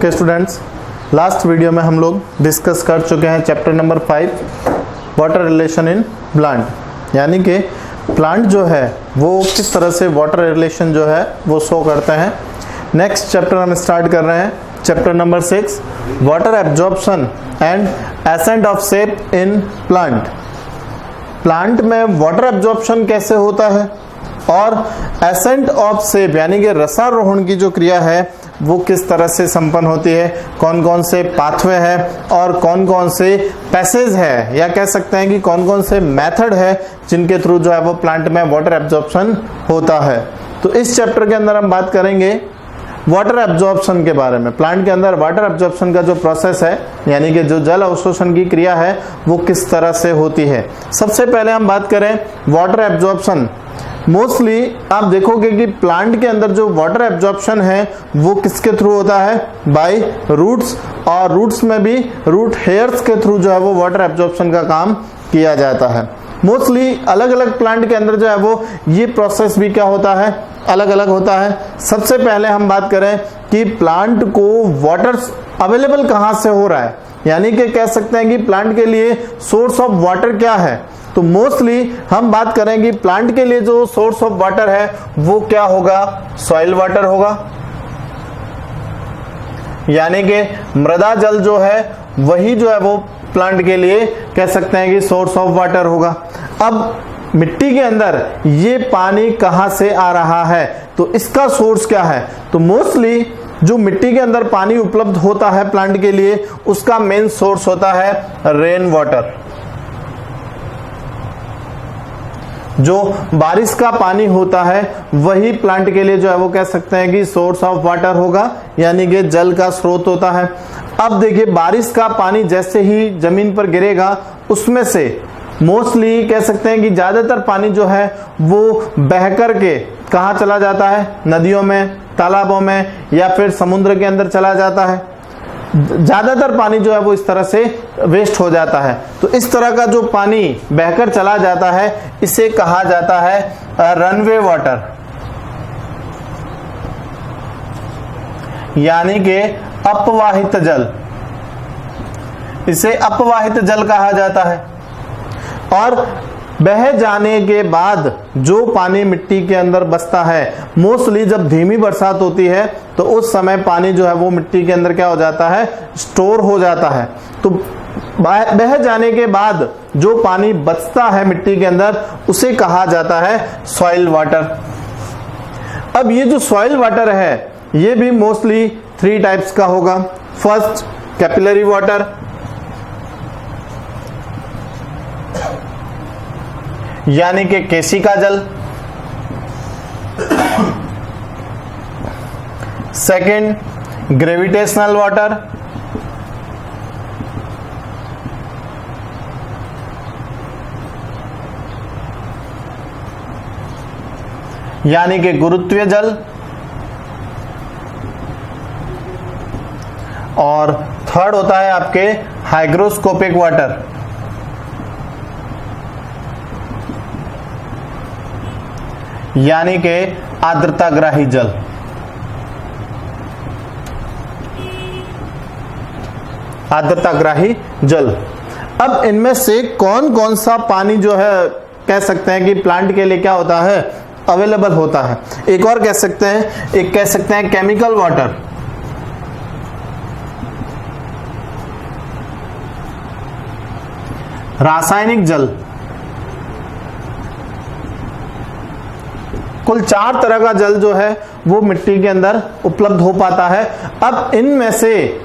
Okay students, last video में हम लोग डिस्कस कर चुके हैं chapter number 5 water relation in plant, यानी कि प्लांट जो है वो किस तरह से वाटर रिलेशन जो है वो शो करते हैं। नेक्स्ट चैप्टर हम स्टार्ट कर रहे हैं, chapter number 6 water absorption and ascent of shape in plant. Plant में वाटर एब्जॉर्प्शन कैसे होता है और एसेंट ऑफ शेप यानी कि रसारोहण की जो क्रिया है वो किस तरह से संपन्न होती है, कौन कौन से पाथवे है और कौन कौन से पैसेज है, या कह सकते हैं कि कौन कौन से मेथड है जिनके थ्रू जो है वो प्लांट में वाटर एब्जॉर्प्शन होता है। तो इस चैप्टर के अंदर हम बात करेंगे वाटर एब्जॉर्प्शन के बारे में। प्लांट के अंदर वाटर एब्जॉर्प्शन का जो प्रोसेस है यानी कि जो जल अवशोषण की क्रिया है वो किस तरह से होती है। सबसे पहले हम बात करें वाटर एब्जॉर्प्शन। मोस्टली आप देखोगे कि प्लांट के अंदर जो वाटर एब्जॉर्प्शन है वो किसके थ्रू होता है, बाय रूट्स, और रूट्स में भी रूट हेयर्स के थ्रू जो है वो वाटर एब्जॉर्प्शन का काम किया जाता है। मोस्टली अलग अलग प्लांट के अंदर जो है वो ये प्रोसेस भी क्या होता है, अलग अलग होता है। सबसे पहले हम बात करें कि प्लांट को वाटर अवेलेबल कहां से हो रहा है, यानी कि कह सकते हैं कि प्लांट के लिए सोर्स ऑफ वाटर क्या है। तो मोस्टली हम बात करें कि प्लांट के लिए जो सोर्स ऑफ वाटर है वो क्या होगा, सॉइल वाटर होगा, यानी कि मृदा जल जो है वही जो है वो प्लांट के लिए कह सकते हैं कि सोर्स ऑफ वाटर होगा। अब मिट्टी के अंदर ये पानी कहां से आ रहा है, तो इसका सोर्स क्या है। तो मोस्टली जो मिट्टी के अंदर पानी उपलब्ध होता है प्लांट के लिए उसका मेन सोर्स होता है रेन वाटर। जो बारिश का पानी होता है वही प्लांट के लिए जो है वो कह सकते हैं कि सोर्स ऑफ वाटर होगा, यानी कि जल का स्रोत होता है। अब देखिए बारिश का पानी जैसे ही जमीन पर गिरेगा उसमें से मोस्टली कह सकते हैं कि ज्यादातर पानी जो है वो बहकर के कहाँ चला जाता है, नदियों में, तालाबों में या फिर समुद्र के अंदर चला जाता है। ज्यादातर पानी जो है वो इस तरह से वेस्ट हो जाता है। तो इस तरह का जो पानी बहकर चला जाता है इसे कहा जाता है रनवे वाटर, यानी कि अपवाहित जल। इसे अपवाहित जल कहा जाता है। और बह जाने के बाद जो पानी मिट्टी के अंदर बसता है, मोस्टली जब धीमी बरसात होती है तो उस समय पानी जो है वो मिट्टी के अंदर क्या हो जाता है, स्टोर हो जाता है। तो बह जाने के बाद जो पानी बचता है मिट्टी के अंदर उसे कहा जाता है सॉइल वाटर। अब ये जो सॉइल वाटर है ये भी मोस्टली 3 टाइप्स का होगा। फर्स्ट कैपिलरी वाटर, यानी कि केशिका जल। सेकंड ग्रेविटेशनल वाटर, यानी कि गुरुत्वीय जल। और थर्ड होता है आपके हाइग्रोस्कोपिक वाटर, यानी कि आर्द्रताग्राही जल। आर्द्रताग्राही जल। अब इनमें से कौन कौन सा पानी जो है कह सकते हैं कि प्लांट के लिए क्या होता है, अवेलेबल होता है। एक और कह सकते हैं, एक कह सकते हैं केमिकल वाटर, रासायनिक जल। कुल 4 तरह का जल जो है वो मिट्टी के अंदर उपलब्ध हो पाता है। अब इनमें से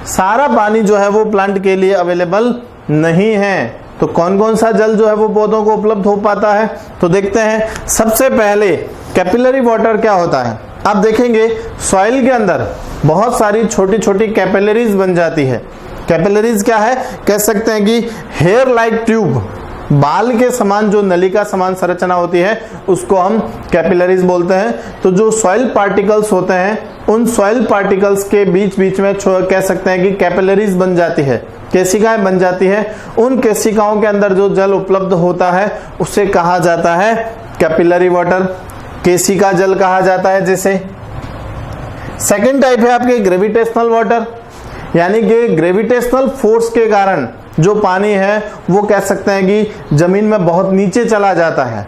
सारा पानी जो है वो प्लांट के लिए अवेलेबल नहीं है। तो कौन कौन सा जल जो है वो पौधों को उपलब्ध हो पाता है, तो देखते हैं। सबसे पहले कैपिलरी वाटर क्या होता है। आप देखेंगे सॉइल के अंदर बहुत सारी छोटी छोटी कैपिलरीज बन जाती है। कैपिलरीज क्या है, कह सकते हैं कि हेयर लाइक ट्यूब, बाल के समान जो नलिका समान संरचना होती है उसको हम कैपिलरीज बोलते हैं। तो जो सॉइल पार्टिकल्स होते हैं उन सॉइल पार्टिकल्स के बीच बीच में कह सकते हैं कि कैपिलरीज बन जाती है, केशिकाएं बन जाती है। उन केशिकाओं के अंदर जो जल उपलब्ध होता है उसे कहा जाता है कैपिलरी वाटर, केशिका जल कहा जाता है जिसे। सेकेंड टाइप है आपके ग्रेविटेशनल वाटर, यानी कि ग्रेविटेशनल फोर्स के कारण जो पानी है वो कह सकते हैं कि जमीन में बहुत नीचे चला जाता है।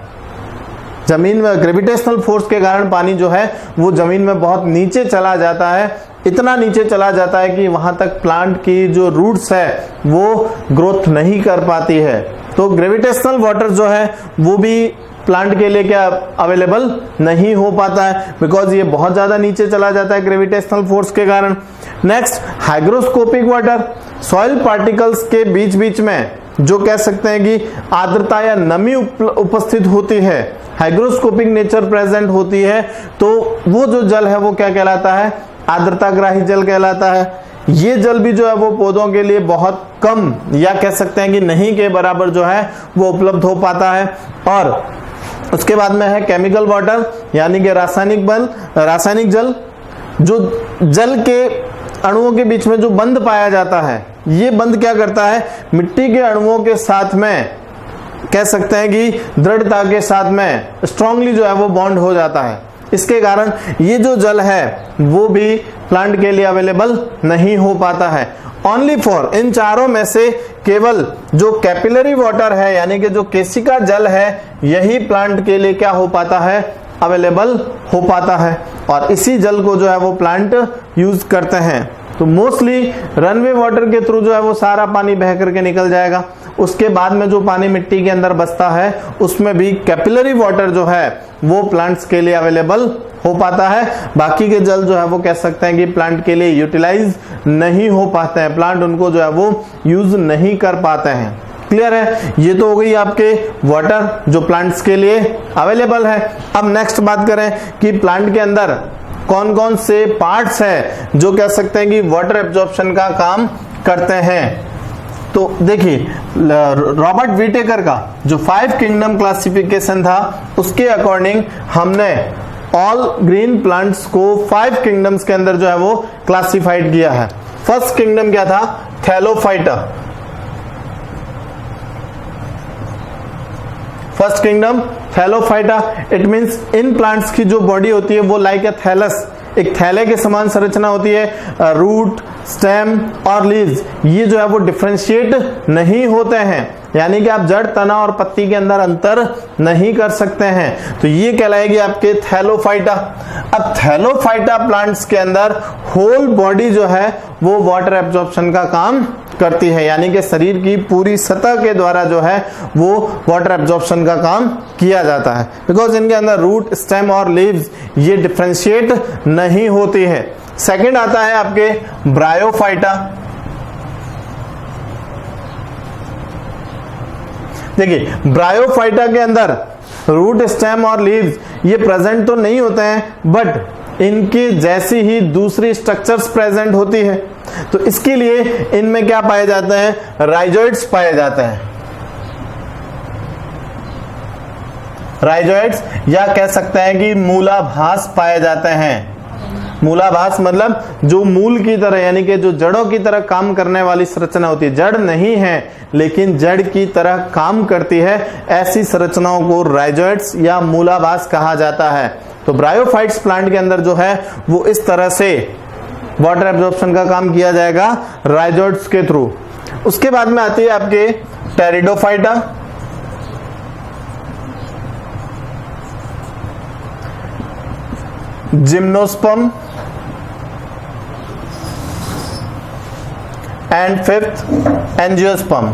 जमीन में ग्रेविटेशनल फोर्स के कारण पानी जो है वो जमीन में बहुत नीचे चला जाता है, इतना नीचे चला जाता है कि वहां तक प्लांट की जो रूट्स है वो ग्रोथ नहीं कर पाती है। तो ग्रेविटेशनल वाटर जो है वो भी प्लांट के लिए क्या अवेलेबल नहीं हो पाता है, बिकॉज ये बहुत ज्यादा नीचे चला जाता है ग्रेविटेशनल फोर्स के कारण। Next hygroscopic water, soil particles के बीच बीच में जो कह सकते हैं कि आर्द्रता या नमी उपस्थित होती है, हाइग्रोस्कोपिक नेचर प्रेजेंट होती है, तो वो जो जल है वो क्या कहलाता है, आर्द्रताग्राही जल कहलाता है। ये जल भी जो है वो पौधों के लिए बहुत कम या कह सकते हैं कि नहीं के बराबर जो है वो उपलब्ध हो पाता है। और उसके बाद में है केमिकल वाटर, यानी कि रासायनिक जल, जो जल के अणुओं के बीच में जो बंध पाया जाता है, ये बंध क्या करता है, मिट्टी के अणुओं के साथ में कह सकते हैं कि दृढ़ता के साथ में स्ट्रांगली जो है वो बॉन्ड हो जाता है। इसके कारण ये जो जल है वो भी प्लांट के लिए अवेलेबल नहीं हो पाता है। ओनली फॉर, इन चारों में से केवल जो कैपिलरी वाटर है, यानी कि जो केशिका जल है, यही प्लांट के लिए क्या हो पाता है, अवेलेबल हो पाता है। और इसी जल को जो है वो प्लांट यूज करते हैं। तो मोस्टली रनवे वाटर के थ्रू जो है वो सारा पानी बह करके निकल जाएगा। उसके बाद में जो पानी मिट्टी के अंदर बसता है उसमें भी कैपिलरी वाटर जो है वो प्लांट्स के लिए अवेलेबल हो पाता है। बाकी के जल जो है वो कह सकते हैं कि प्लांट के लिए यूटिलाइज नहीं हो पाते हैं, प्लांट उनको जो है वो यूज नहीं कर पाते हैं। क्लियर है? ये तो हो गई आपके वाटर जो प्लांट्स के लिए अवेलेबल है। अब नेक्स्ट बात करें कि प्लांट के अंदर कौन कौन से पार्ट्स हैं जो कह सकते हैं कि वाटर एब्जॉर्प्शन का काम करते हैं। तो देखिए, रॉबर्ट विटेकर का जो 5 किंगडम क्लासिफिकेशन था उसके अकॉर्डिंग हमने ऑल ग्रीन प्लांट्स को 5 किंगडम्स के अंदर जो है वो क्लासिफाइड किया है। फर्स्ट किंगडम क्या था, Thallophyta. First kingdom Thallophyta, it means in plants की जो बॉडी होती है वो लाइक ए थैलस, एक थैले के समान संरचना होती है। रूट, स्टेम और लीव्स ये जो है वो डिफरेंशिएट नहीं होते हैं, यानी कि आप जड़, तना और पत्ती के अंदर अंतर नहीं कर सकते हैं। तो ये कहलाएगी आपके थैलोफाइटा। अब थैलोफाइटा प्लांट्स के अंदर होल बॉडी जो है वो वाटर एब्जॉर्प्शन का काम करती है, यानी कि शरीर की पूरी सतह के द्वारा जो है वो वाटर एब्जॉर्प्शन का काम किया जाता है, बिकॉज इनके अंदर रूट, स्टेम और लीव्स ये डिफरेंशिएट नहीं होती है। सेकंड आता है आपके ब्रायोफाइटा। देखिए, ब्रायोफाइटा के अंदर रूट, स्टेम और लीव्स ये प्रेजेंट तो नहीं होते हैं, बट इनकी जैसी ही दूसरी स्ट्रक्चर्स प्रेजेंट होती है। तो इसके लिए इनमें क्या पाए जाते हैं, राइजोइड्स पाए जाते हैं। राइजोइड्स या कह सकते हैं कि मूलाभास पाए जाते हैं। मूलाभास मतलब जो मूल की तरह, यानी कि जो जड़ों की तरह काम करने वाली संरचना होती है, जड़ नहीं है लेकिन जड़ की तरह काम करती है, ऐसी संरचनाओं को राइजोइड्स या मूलाभास कहा जाता है। तो ब्रायोफाइट्स प्लांट के अंदर जो है वो इस तरह से वाटर एब्जॉर्प्शन का काम किया जाएगा राइजोइड्स के थ्रू। उसके बाद में आती है आपके pteridophyta. Gymnosperm and fifth angiosperm.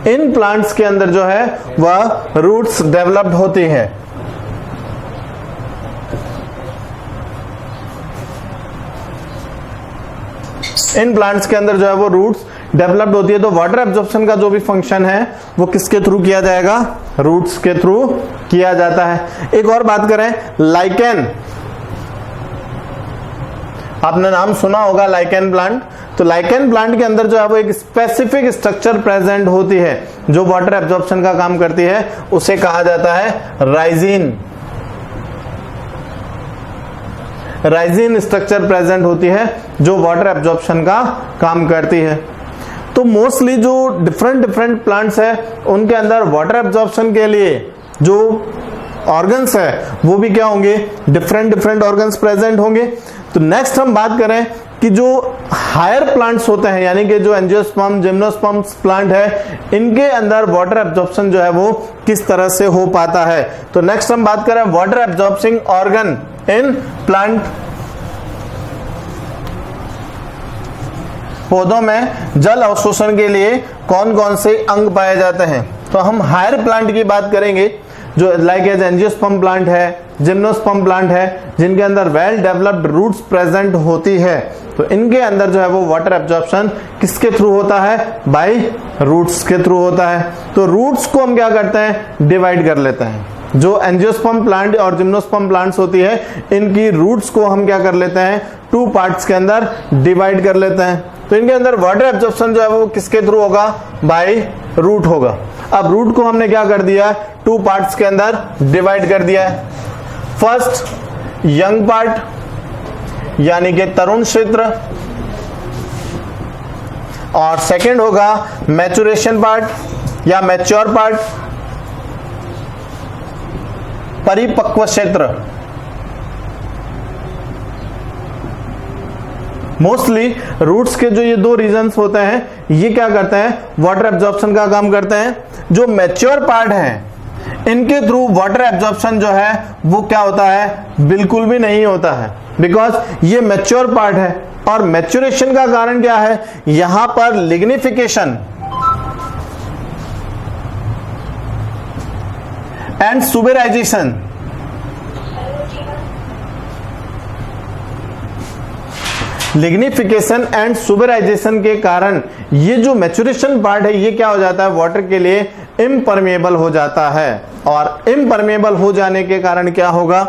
In plants के अंदर जो है वह रूट्स डेवलप्ड होती है। इन प्लांट्स के अंदर जो है वो रूट्स डेवलप्ड होती है। तो वाटर एब्जॉर्प्शन का जो भी फंक्शन है वो किसके थ्रू किया जाएगा, रूट्स के थ्रू किया जाता है। एक और बात करें, लाइकेन, आपने नाम सुना होगा लाइकेन प्लांट। तो लाइकेन प्लांट के अंदर जो है वो एक स्पेसिफिक स्ट्रक्चर प्रेजेंट होती है जो वाटर एब्जॉर्प्शन का काम करती है, उसे कहा जाता है राइजिन। राइजिन स्ट्रक्चर प्रेजेंट होती है जो वाटर एब्जॉर्प्शन का काम करती है। तो मोस्टली जो डिफरेंट प्लांट्स है उनके अंदर वाटर एब्जॉर्प्शन के लिए जो ऑर्गन्स है वो भी क्या होंगे, डिफरेंट ऑर्गन्स प्रेजेंट होंगे। तो नेक्स्ट हम बात करें कि जो हायर प्लांट्स होते हैं यानी कि जो एंजियोस्पर्म जिम्नोस्पर्म प्लांट है, इनके अंदर वाटर एब्जॉर्प्शन जो है वो किस तरह से हो पाता है। तो नेक्स्ट हम बात करें water absorbing organ in plant. पौधों में जल अवशोषण के लिए कौन कौन से अंग पाए जाते हैं। तो हम हायर प्लांट की बात करेंगे जो लाइक एज एंजियोस्पर्म प्लांट है, जिम्नोस्पर्म प्लांट है, जिनके अंदर वेल डेवलप्ड रूट्स प्रेजेंट होती है। तो इनके अंदर जो है वो वाटर एब्जॉर्प्शन किसके थ्रू होता है, बाय रूट्स के थ्रू होता है। तो रूट्स को हम क्या करते हैं, डिवाइड कर लेते हैं। जो एंजियोस्पर्म प्लांट और जिम्नोस्पर्म प्लांट्स होती है, इनकी रूट्स को हम क्या कर लेते हैं, 2 पार्ट्स के अंदर डिवाइड कर लेते हैं। तो इनके अंदर वाटर एब्जॉर्प्शन जो है वो किसके थ्रू होगा, बाय रूट होगा। अब रूट को हमने क्या कर दिया, 2 पार्ट्स के अंदर डिवाइड कर दिया है। फर्स्ट यंग पार्ट यानी कि तरुण क्षेत्र, और सेकंड होगा मैचुरेशन पार्ट या मैच्योर पार्ट, परिपक्व क्षेत्र। मोस्टली रूट्स के जो ये 2 रीजन्स होते हैं, ये क्या करते हैं, वाटर एब्जॉर्प्शन का काम करते हैं। जो मैच्योर पार्ट है, इनके थ्रू वाटर एब्जॉर्प्शन जो है वो क्या होता है, बिल्कुल भी नहीं होता है, बिकॉज ये मैच्योर पार्ट है। और मैच्योरेशन का कारण क्या है, यहां पर लिग्निफिकेशन एंड सुबेराइजेशन, लिग्निफिकेशन एंड सुबेराइजेशन के कारण ये जो मैच्योरेशन पार्ट है ये क्या हो जाता है, वाटर के लिए इम्परमेबल हो जाता है। और इम्परमेबल हो जाने के कारण क्या होगा,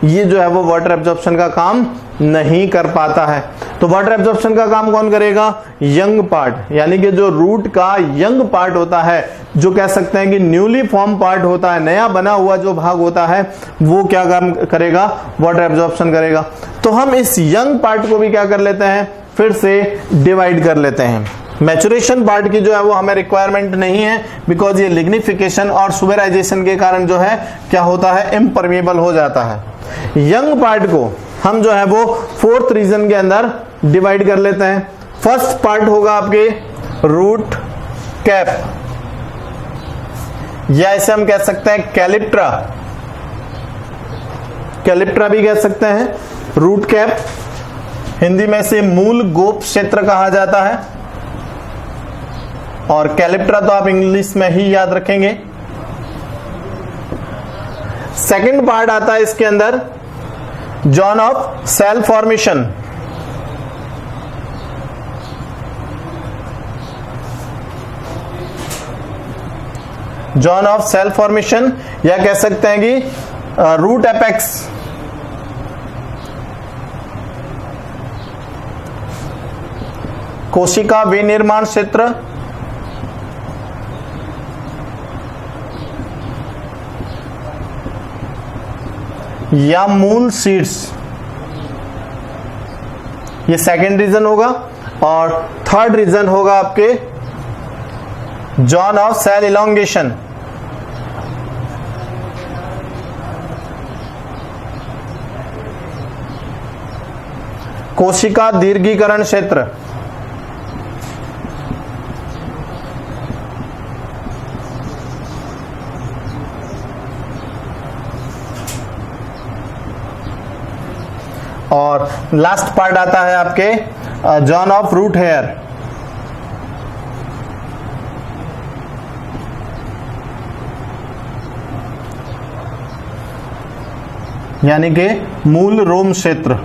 ये जो है वो वाटर एब्जॉर्प्शन का काम नहीं कर पाता है। तो वाटर एब्जॉर्प्शन का काम कौन करेगा, यंग पार्ट, यानी कि जो रूट का यंग पार्ट होता है, जो कह सकते हैं कि न्यूली फॉर्म पार्ट होता है, नया बना हुआ जो भाग होता है, वो क्या काम करेगा, वाटर एब्जॉर्प्शन करेगा। तो हम इस यंग पार्ट को भी क्या कर लेते हैं, फिर से डिवाइड कर लेते हैं। मैचुरेशन पार्ट की जो है वो हमें रिक्वायरमेंट नहीं है, बिकॉज ये लिग्निफिकेशन और सुबेराइजेशन के कारण जो है क्या होता है, इम्परमेबल हो जाता है। यंग पार्ट को हम जो है वो 4th रीजन के अंदर डिवाइड कर लेते हैं। फर्स्ट पार्ट होगा आपके रूट कैप, या इसे हम कह सकते हैं कैलिप्ट्रा, कैलिप्ट्रा भी कह सकते हैं। रूट कैप हिंदी में से मूल गोप क्षेत्र कहा जाता है, और कैलिप्ट्रा तो आप इंग्लिश में ही याद रखेंगे। सेकंड पार्ट आता है इसके अंदर zone of cell formation, zone of cell formation, या कह सकते हैं कि रूट एपेक्स। कोशिका विनिर्माण क्षेत्र, या मूल सीड्स, ये सेकंड रीजन होगा। और थर्ड रीजन होगा आपके जोन ऑफ सेल इलोंगेशन, कोशिका दीर्घीकरण क्षेत्र। और लास्ट पार्ट आता है आपके जोन ऑफ रूट हेयर, यानी कि मूल रोम क्षेत्र।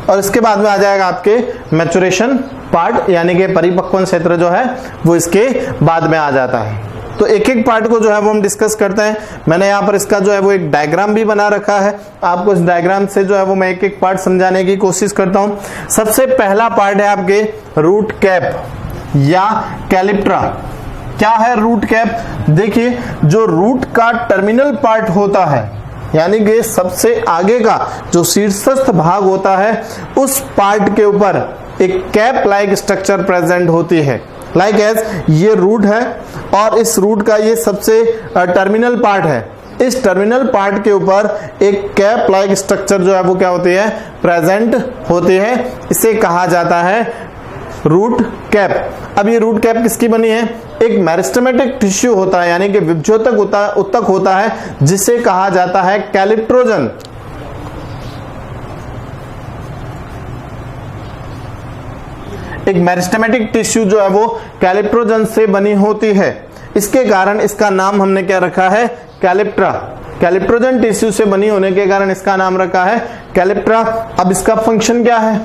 और इसके बाद में आ जाएगा आपके मैचुरेशन पार्ट, यानी कि परिपक्वन क्षेत्र जो है वो इसके बाद में आ जाता है। तो एक एक पार्ट को जो है वो हम डिस्कस करते हैं। मैंने यहाँ पर इसका जो है वो एक डायग्राम भी बना रखा है, आपको इस डायग्राम से जो है वो मैं एक एक पार्ट समझाने की कोशिश करता हूँ। सबसे पहला पार्ट है आपके रूट कैप या कैलिप्ट्रा। क्या है रूट कैप? देखिए, जो रूट का टर्मिनल पार्ट होता है, यानी कि सबसे आगे का जो शीर्षस्थ भाग होता है, उस पार्ट के ऊपर एक कैप लाइक स्ट्रक्चर प्रेजेंट होती है। लाइक एज ये रूट है और इस रूट का ये सबसे टर्मिनल पार्ट है। इस टर्मिनल पार्ट के ऊपर एक कैप लाइक स्ट्रक्चर जो है वो क्या होती है, प्रेजेंट होती है। इसे कहा जाता है रूट कैप। अब ये रूट कैप किसकी बनी है, एक मेरिस्टेमेटिक टिश्यू होता है यानी कि विभज्योतक उत्तक होता है जिसे कहा जाता है कैलिप्ट्रोजन। एक मेरिस्टेमेटिक टिश्यू जो है वो कैलिप्ट्रोजन से बनी होती है, इसके कारण इसका नाम हमने क्या रखा है, कैलिप्ट्रा। कैलिप्ट्रोजन टिश्यू से बनी होने के कारण इसका नाम रखा है कैलिप्ट्रा। अब इसका फंक्शन क्या है,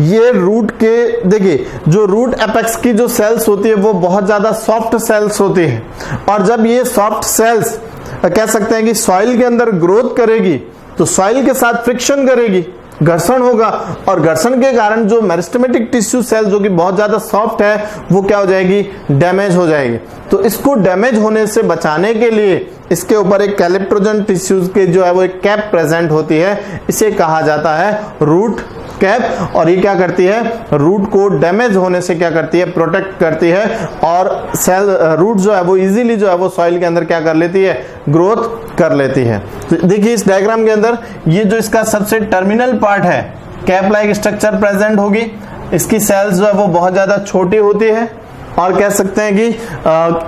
ये रूट के देखिए जो रूट एपेक्स की जो सेल्स होती है वो बहुत ज्यादा सॉफ्ट सेल्स होती है, और जब ये सॉफ्ट सेल्स कह सकते हैं कि सॉइल के अंदर ग्रोथ करेगी तो सॉइल के साथ फ्रिक्शन करेगी, घर्षण होगा, और घर्षण के कारण जो मेरिस्टेमेटिक टिश्यू सेल जो कि बहुत ज्यादा सॉफ्ट है वो क्या हो जाएगी, डैमेज हो जाएगी। तो इसको डैमेज होने से बचाने के लिए इसके ऊपर एक कैलिप्ट्रोजन टिश्यूज के जो है वो एक कैप प्रेजेंट होती है, इसे कहा जाता है रूट कैप। और ये क्या करती है, रूट को डैमेज होने से क्या करती है, प्रोटेक्ट करती है, और सेल रूट जो है वो इजीली जो है वो सॉइल के अंदर क्या कर लेती है, ग्रोथ कर लेती है। तो देखिए इस डायग्राम के अंदर ये जो इसका सबसे टर्मिनल पार्ट है, कैप लाइक स्ट्रक्चर प्रेजेंट होगी, इसकी सेल्स जो है वो बहुत ज्यादा छोटी होती है और कह सकते हैं कि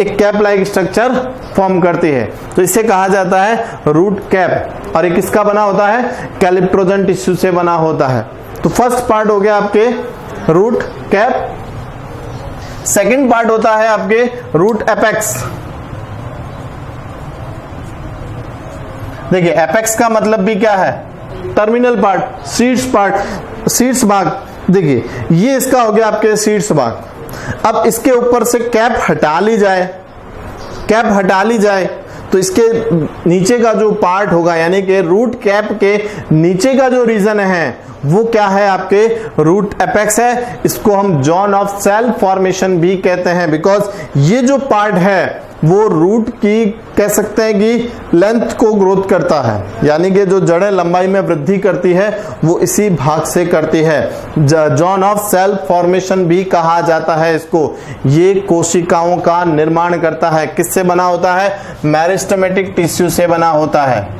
एक कैप लाइक स्ट्रक्चर फॉर्म करती है, तो इसे कहा जाता है रूट कैप। और ये किसका बना होता है, कैलिप्ट्रोजन टिश्यू से बना होता है। तो फर्स्ट पार्ट हो गया आपके रूट कैप। सेकंड पार्ट होता है आपके रूट एपेक्स। देखिए एपेक्स का मतलब भी क्या है, टर्मिनल पार्ट, सीड्स भाग। देखिए ये इसका हो गया आपके सीड्स भाग। अब इसके ऊपर से कैप हटा ली जाए तो इसके नीचे का जो पार्ट होगा यानी कि रूट कैप के नीचे का जो रीजन है वो क्या है, आपके रूट एपेक्स है। इसको हम जोन ऑफ सेल फॉर्मेशन भी कहते हैं, बिकॉज ये जो पार्ट है वो रूट की कह सकते हैं कि लेंथ को ग्रोथ करता है, यानी कि जो जड़ें लंबाई में वृद्धि करती है वो इसी भाग से करती है। जोन ऑफ सेल फॉर्मेशन भी कहा जाता है इसको। ये कोशिकाओं का निर्माण करता है, किससे बना होता है, मेरिस्टेमेटिक टिश्यू से बना होता है,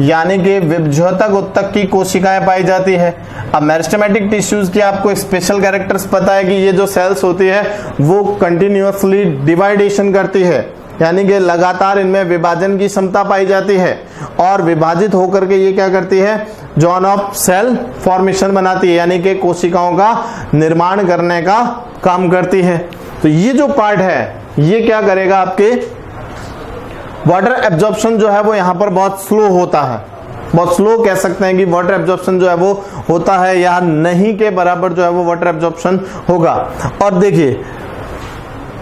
यानी कि विभज्योतक उत्तक की कोशिकाएं पाई जाती है। अब मेरिस्टेमेटिक टिश्यूज की आपको स्पेशल कैरेक्टर्स पता है कि ये जो सेल्स होती है वो कंटिन्यूअसली डिवाइडेशन करती है, यानी कि लगातार इनमें विभाजन की क्षमता पाई जाती है, और विभाजित होकर के ये क्या करती है, जोन ऑफ सेल फॉर्मेशन बनाती है, यानी कि कोशिकाओं का निर्माण करने का काम करती है। तो ये जो पार्ट है ये क्या करेगा, आपके वाटर एब्जॉर्प्शन जो है वो यहाँ पर बहुत स्लो होता है, बहुत स्लो कह सकते हैं कि वाटर एब्जॉर्प्शन जो है वो होता है, या नहीं के बराबर जो है वो वाटर एब्जॉर्प्शन होगा। और देखिए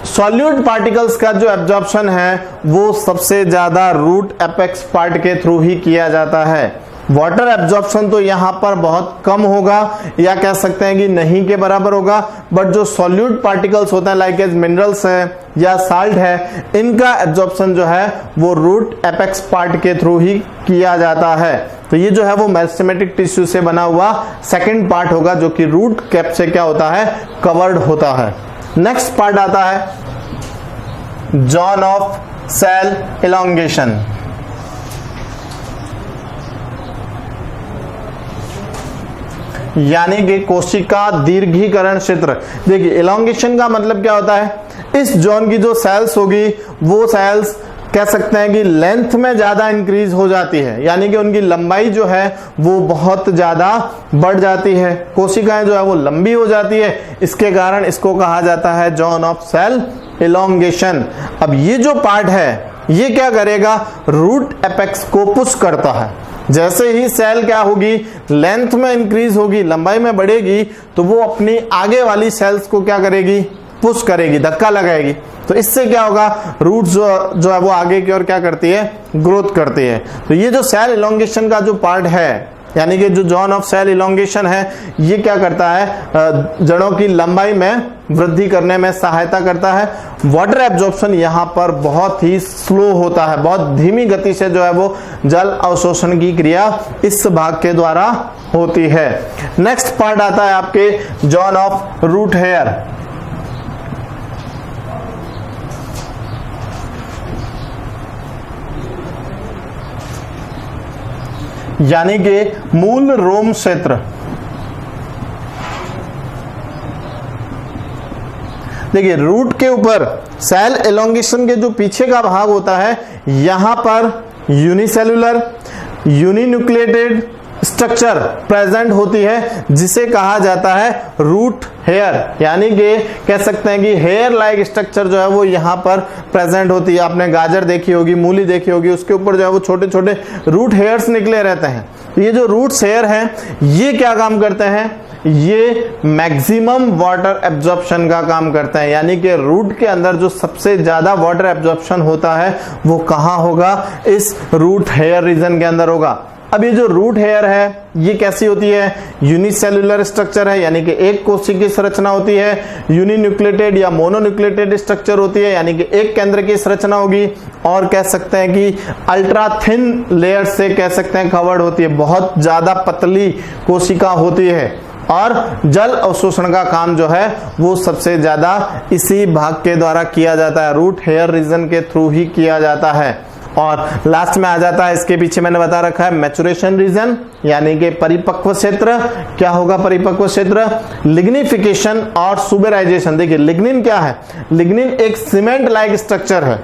सॉल्यूट पार्टिकल्स का जो एब्जॉर्प्शन है वो सबसे ज्यादा रूट एपेक्स पार्ट के थ्रू ही किया जाता है। वाटर एब्जॉर्प्शन तो यहाँ पर बहुत कम होगा, या कह सकते हैं कि नहीं के बराबर होगा, बट जो सॉल्यूट पार्टिकल्स होते हैं लाइक एज मिनरल्स है या साल्ट है, इनका एब्जॉर्प्शन जो है वो रूट एपेक्स पार्ट के थ्रू ही किया जाता है। तो ये जो है वो मेरिस्टेमेटिक टिश्यू से बना हुआ सेकंड पार्ट होगा, जो कि रूट कैप से क्या होता है, कवर्ड होता है। नेक्स्ट पार्ट आता है जोन ऑफ सेल इलॉन्गेशन। यानी कि कोशिका दीर्घीकरण क्षेत्र। देखिए इलॉन्गेशन का मतलब क्या होता है, इस जोन की जो सेल्स होगी वो सेल्स कह सकते हैं कि लेंथ में ज्यादा इंक्रीज हो जाती है, यानी कि उनकी लंबाई जो है वो बहुत ज्यादा बढ़ जाती है, कोशिकाएं जो है वो लंबी हो जाती है, इसके कारण इसको कहा जाता है जोन ऑफ सेल इलॉन्गेशन। अब ये जो पार्ट है ये क्या करेगा, रूट एपेक्स को पुश करता है। जैसे ही सेल क्या होगी, लेंथ में इंक्रीज होगी, लंबाई में बढ़ेगी, तो वो अपनी आगे वाली सेल्स को क्या करेगी, पुश करेगी, धक्का लगाएगी। तो इससे क्या होगा, रूट जो है वो आगे की ओर क्या करती है, ग्रोथ करती है। तो ये जो सेल इलॉन्गेशन का जो पार्ट है यानी कि जो जोन ऑफ सेल इलोंगेशन है ये क्या करता है, जड़ों की लंबाई में वृद्धि करने में सहायता करता है। वाटर एब्जॉर्प्शन यहाँ पर बहुत ही स्लो होता है, बहुत धीमी गति से जो है वो जल अवशोषण की क्रिया इस भाग के द्वारा होती है। नेक्स्ट पार्ट आता है आपके जोन ऑफ रूट हेयर। यानी कि मूल रोम क्षेत्र। देखिए रूट के ऊपर सेल एलोंगेशन के जो पीछे का भाग होता है यहां पर यूनिसेलुलर यूनिन्यूक्लिएटेड स्ट्रक्चर प्रेजेंट होती है जिसे कहा जाता है रूट हेयर। यानी कि कह सकते हैं कि हेयर लाइक स्ट्रक्चर जो है वो यहाँ पर प्रेजेंट होती है। आपने गाजर देखी होगी, मूली देखी होगी, उसके ऊपर जो है वो छोटे छोटे रूट हेयर्स निकले रहते हैं। ये जो रूट्स हेयर हैं ये क्या काम करते हैं, ये मैक्सिमम वाटर एब्जॉर्प्शन का काम करते हैं। यानी कि रूट के अंदर जो सबसे ज्यादा वाटर एब्जॉर्प्शन होता है वो कहाँ होगा, इस रूट हेयर रीजन के अंदर होगा। अब ये जो रूट हेयर है ये कैसी होती है, यूनिसेलुलर स्ट्रक्चर है, यानी कि एक कोशिकीय संरचना होती है। यूनिन्यूक्लिएटेड या मोनोन्यूक्लिएटेड स्ट्रक्चर होती है, यानी कि एक केंद्र की संरचना होगी। और कह सकते हैं कि अल्ट्रा थिन लेयर से कह सकते हैं कवर्ड होती है, बहुत ज्यादा पतली कोशिका होती है। और जल अवशोषण का काम जो है वो सबसे ज्यादा इसी भाग के द्वारा किया जाता है, रूट हेयर रीजन के थ्रू ही किया जाता है। और लास्ट में आ जाता है, इसके पीछे मैंने बता रखा है मैचुरेशन रीजन, यानी कि परिपक्व क्षेत्र। क्या होगा परिपक्व क्षेत्र, लिग्निफिकेशन और सुबेराइजेशन। देखिए लिग्निन क्या है, लिग्निन एक सीमेंट लाइक स्ट्रक्चर है,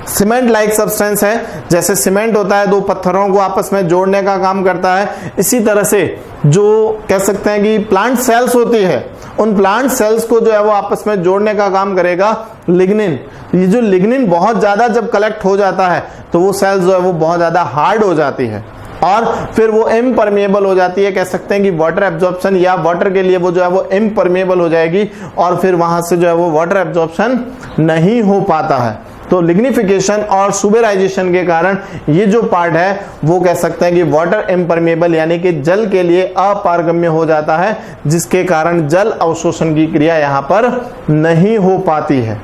सीमेंट लाइक सब्सटेंस है। जैसे सीमेंट होता है दो पत्थरों को आपस में जोड़ने का काम करता है, इसी तरह से जो कह सकते हैं कि प्लांट सेल्स होती है उन प्लांट सेल्स को जो है वो आपस में जोड़ने का काम करेगा लिग्निन। ये जो लिग्निन बहुत ज्यादा जब कलेक्ट हो जाता है तो वो सेल्स जो है वो बहुत ज्यादा हार्ड हो जाती है और फिर वो इम्परमेबल हो जाती है। कह सकते हैं कि वाटर एब्जॉर्प्शन या वाटर के लिए वो जो है वो इम्परमेबल हो जाएगी और फिर वहां से जो है वो वाटर एब्जॉर्प्शन नहीं हो पाता है। तो लिग्निफिकेशन और सुबेराइजेशन के कारण ये जो पार्ट है वो कह सकते हैं कि वाटर इम्परमेबल यानी कि जल के लिए अपारगम्य हो जाता है, जिसके कारण जल अवशोषण की क्रिया यहाँ पर नहीं हो पाती है।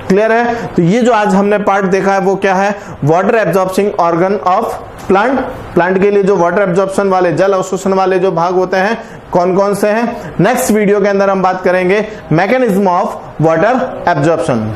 क्लियर है। तो ये जो आज हमने पार्ट देखा है वो क्या है, water absorbing organ of plant. Plant के लिए जो वाटर एब्जॉर्प्शन वाले जल अवशोषण वाले जो भाग होते हैं कौन कौन से हैं। नेक्स्ट वीडियो के अंदर हम बात करेंगे मैकेनिज्म ऑफ वाटर एब्जॉर्प्शन।